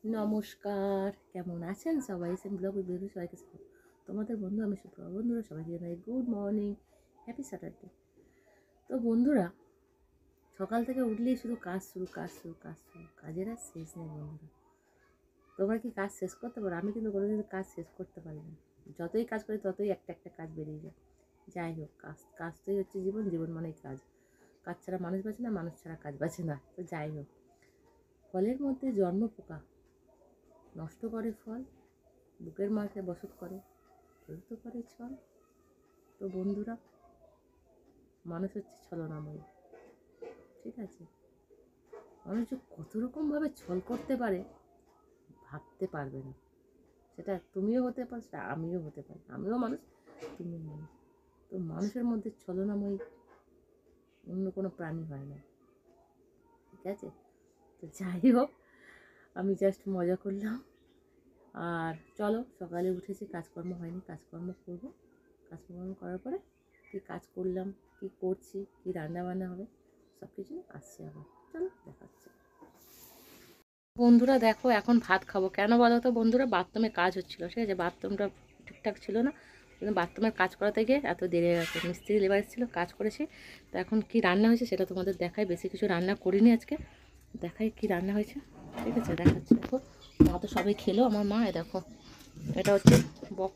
নমস্কার, কেমন আছেন সবাই? সেম ব্লগ ভিডিও সবাইকে স্বাগত। তোমাদের বন্ধু আমি সুপ্রভা। বন্ধুরা সবাইকে জানাই গুড মর্নিং, হ্যাপি স্যাটারডে। তো বন্ধুরা, সকাল থেকে উঠলেই শুধু কাজ শুরু, কাজ শুরু, কাজ শুরু, কাজের আর শেষ নেই বন্ধুরা। তোমরা কি কাজ শেষ করতে পারো? আমি কিন্তু কোনোদিন কাজ শেষ করতে পারি না। যতই কাজ করি ততই একটা একটা কাজ বেরিয়ে যায়। যাই হোক, কাজটাই হচ্ছে জীবন, জীবন মানেই কাজ। কাজ ছাড়া মানুষ বাঁচে না, মানুষ ছাড়া কাজ বাঁচে না। তো যাই হোক, ফলের মধ্যে জন্ম পোকা নষ্ট করে ফল, বুকের মাঝে বসত করে, কেউ তো করে ছল। তো বন্ধুরা, মানুষ হচ্ছে ছলনাময়ী, ঠিক আছে? মানুষ যে কত রকমভাবে ছল করতে পারে ভাবতে পারবে না। সেটা তুমিও হতে পারো, সেটা আমিও হতে পারি। আমিও মানুষ, তুমিও মানুষ। তো মানুষের মধ্যে ছলনাময়ী অন্য কোনো প্রাণী হয় না, ঠিক আছে? তো যাই হোক, আমি জাস্ট মজা করলাম। আর চলো, সকালে উঠেছি, কাজকর্ম হয়নি, কাজকর্ম করবো। কাজকর্ম করার পরে কী কাজ করলাম, কী করছি, কী রান্নাবান্না হবে, সব কিছু আসছে আবার। চলো দেখাচ্ছি। বন্ধুরা দেখো, এখন ভাত খাবো। কেন বলো তো বন্ধুরা? বাথরুমে কাজ হচ্ছিলো, ঠিক আছে? বাথরুমটা ঠিকঠাক ছিল না, কিন্তু বাথরুমের কাজ করাতে গিয়ে এত দেরি হয়ে গেছে। মিস্ত্রি লেবার এসেছিলো, কাজ করেছি। তো এখন কি রান্না হয়েছে সেটা তোমাদের দেখাই। বেশি কিছু রান্না করিনি আজকে, দেখাই কি রান্না হয়েছে, ঠিক আছে? দেখাচ্ছি। দেখো, মা তো সবাই খেলো, আমার মা। দেখো, এটা হচ্ছে বক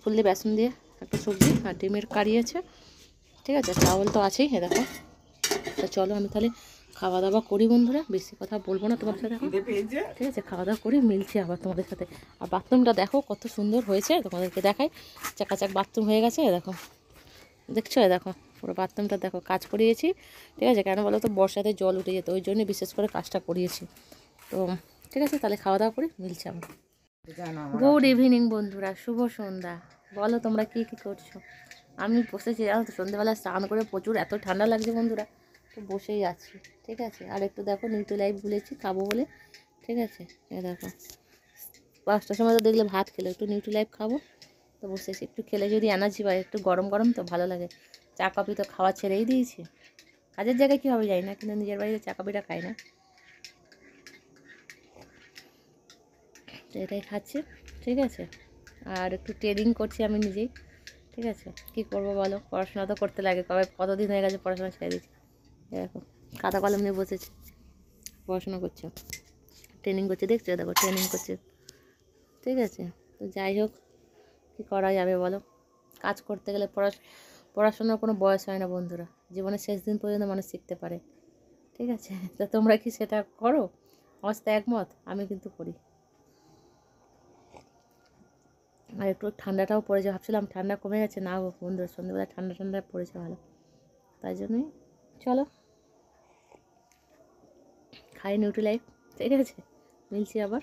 ফুল দিয়ে বেসন দিয়ে একটা সবজি, আর ডিমের কারি আছে, ঠিক আছে? চাউল তো আছেই। দেখো, তো চলো আমি তাহলে খাওয়া দাওয়া করি বন্ধুরা। বেশি কথা বলবো না তোমাদের সাথে এখন, ঠিক আছে? খাওয়া দাওয়া করি, মিলছি আবার তোমাদের সাথে। আর বাথরুমটা দেখো কত সুন্দর হয়েছে, তোমাদেরকে দেখাই। চাকাচাক বাথরুম হয়ে গেছে, দেখো, দেখছো? দেখো পুরো বাথরুমটা দেখো, কাজ করিয়েছি, ঠিক আছে? কেন বলো তো, বর্ষাতে জল উঠে যেত, ওই জন্যই বিশেষ করে কাজটা করিয়েছি। তো ঠিক আছে, তাহলে খাওয়া দাওয়া করি, মিলছি আবার। গুড ইভিনিং বন্ধুরা, শুভ সন্ধ্যা। বলো তোমরা কী কী করছো? আমি বসেছি, জানো তো, সন্ধ্যেবেলা স্নান করে প্রচুর এত ঠান্ডা লাগছে বন্ধুরা, তো বসেই আছি, ঠিক আছে? আর একটু দেখো, নিউট্রি লাইফ বলেছি খাবো বলে, ঠিক আছে? দেখো, 5টার সময় তো দেখলে ভাত খেলো, একটু নিউট্রি লাইফ খাবো, তো বসেছি। একটু খেলে যদি এনার্জি পাই, একটু গরম গরম তো ভালো লাগে। চা কফি তো খাওয়া ছেড়েই দিয়েছি। কাজের জায়গায় কী হবে জানি না, কিন্তু নিজের বাড়িতে চা কফিটা খাই না, তো এটাই খাচ্ছি, ঠিক আছে? আর একটু ট্রেডিং করছি আমি নিজেই, ঠিক আছে? কী করবো বলো, পড়াশোনা তো করতে লাগে। কতদিন হয়ে গেছে পড়াশোনা ছেড়ে দিচ্ছি। দেখো, খাতা কলম নিয়ে বসেছে, পড়াশোনা করছে, ট্রেনিং করছে, দেখছো? দেখো, ট্রেনিং করছে, ঠিক আছে? তো যাই হোক, কী করা যাবে বলো? কাজ করতে গেলে পড়াশোনার কোনো বয়স হয় না বন্ধুরা। জীবনের শেষ দিন পর্যন্ত মানুষ শিখতে পারে, ঠিক আছে? তা তোমরা কি সেটা করো? আমার সাথে একমত? আমি কিন্তু করি। আর একটু ঠান্ডাটাও পড়েছে, ভাবছিলাম ঠান্ডা কমে গেছে, না গো বন্ধুরা, সন্ধ্যেবেলা ঠান্ডা ঠান্ডা পড়েছে ভালো। তাই জন্যই চলো খাই নিউট্রি লাইফ, ঠিক আছে? মিলছি আবার।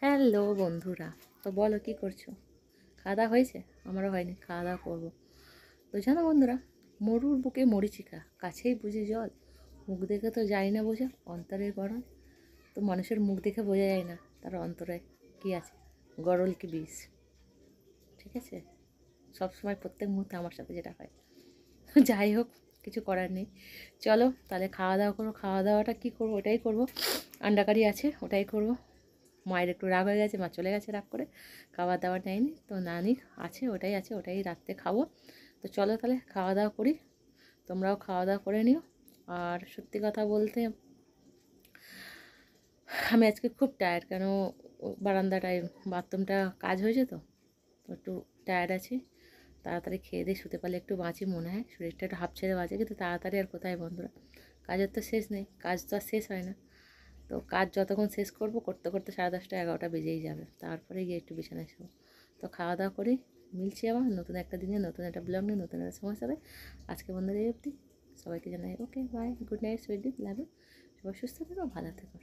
হ্যালো বন্ধুরা, তো বলো কী করছো? খাওয়া দাওয়া হয়েছে? আমারও হয়নি, খাওয়া দাওয়া করবো। তো জানো বন্ধুরা, মরুর বুকে মরীচিকা, কাছেই বুঝি জল, মুখ দেখে তো যাই না বোঝা অন্তরের গরল। তো মানুষের মুখ দেখে বোঝা যায় না তার অন্তরে কী আছে, গরল কি বিষ, ঠিক আছে? সবসময় প্রত্যেক মুহূর্তে আমার সাথে যেটা হয়। যাই হোক, কিছু করার নেই। চলো তাহলে খাওয়া দাওয়া করো। খাওয়া দাওয়াটা কী করবো? ওটাই করবো, আন্ডা কারি আছে, ওটাই করবো। মায়ের একটু রাগ হয়ে গেছে, মা চলে গেছে রাগ করে, খাবার দাবার নেয়নি, তো নানি আছে, ওটাই রাত্রে খাবো। তো চলো তাহলে খাওয়া দাওয়া করি, তোমরাও খাওয়া দাওয়া করে নিও। আর সত্যি কথা বলতে, আমি আজকে খুব টায়ার্ড। কেন, বারান্দাটায় বাথরুমটা কাজ হয়েছে, তো একটু টায়ার্ড আছি। তাড়াতাড়ি খেয়ে দিয়ে শুতে পারলে একটু বাঁচি মনে হয়, শরীরটা একটু হাঁপ ছেড়ে বাঁচে। কিন্তু তাড়াতাড়ি আর কোথায় বন্ধুরা, কাজের তো শেষ নেই, কাজ তো আর শেষ হয় না। তো কাজ যতক্ষণ শেষ করবো, করতে করতে 10:30 11টা বেজেই যাবে, তারপরে গিয়ে একটু বিছানায় শোবো। তো খাওয়া দাওয়া করি, মিলছি আবার নতুন একটা দিনে, নতুন একটা ব্লগ নিয়ে, নতুন একটা সময় সাথে। আজকে বন্ধুরা এই অবধি, সবাইকে জানাই okay bye, good night, sweet dream, love you. সবাই সুস্থ থেকো, ভালো থেকো।